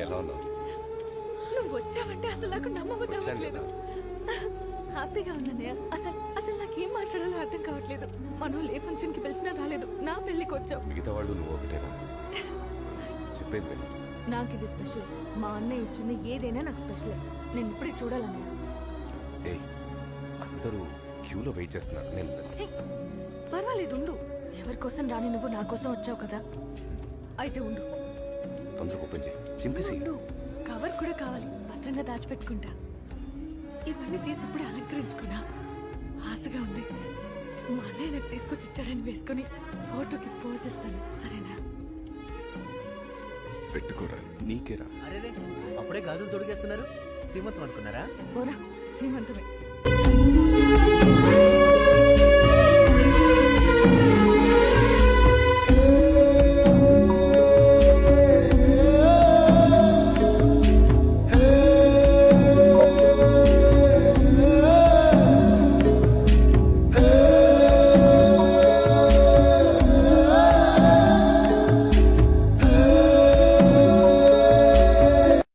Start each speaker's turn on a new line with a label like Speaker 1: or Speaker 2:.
Speaker 1: ఎలా ఉన్నావు?
Speaker 2: నువ్వు వచ్చావంటే అసలు నాకు నమ్మబుద్ధి హ్యాపీగా ఉన్నానయ్య. అసలు అసలు నాకేం మాట్లాడాలో అర్థం కావట్లేదు. మనోళ్ళు ఏ ఫంక్షన్ కి పిలిచినా రాలేదు, నా పెళ్లికి వచ్చావు.
Speaker 1: మిగతా వాళ్ళు నువ్వు ఒకటేనా? చెప్పేది
Speaker 2: నాకు ఇది స్పెషల్. మా అన్నయ్య ఇచ్చింది ఏదైనా నాకు స్పెషల్. నేను ఇప్పుడే చూడాలన్నయ్య.
Speaker 1: ఏయ్, అందరూ క్యూలో వెయిట్ చేస్తున్నారు. నేను
Speaker 2: పర్వాలేదు ఉండు. ఎవరి కోసం రాని నువ్వు నా కోసం వచ్చావు కదా, అయితే ఉండు.
Speaker 1: తొందరగా ఓపెన్ చేయి. చింపేసి
Speaker 2: ఉండు. కవర్ కూడా కావాలి, భద్రంగా దాచిపెట్టుకుంటా. ఇవన్నీ తీసి ఇప్పుడు అలంకరించుకున్నా. ఆశగా ఉంది. మా అన్నయ్య నాకు తీసుకొచ్చి ఇచ్చాడని వేసుకుని ఫోటోకి పోసేస్తాను, సరేనా?
Speaker 1: పెట్టుకోరా, నీకేరా.
Speaker 3: అరే అప్పుడే గాజులు తొడిగేస్తున్నారు. శ్రీమంతం అనుకున్నారా?
Speaker 2: పోరా, శ్రీమంతమే.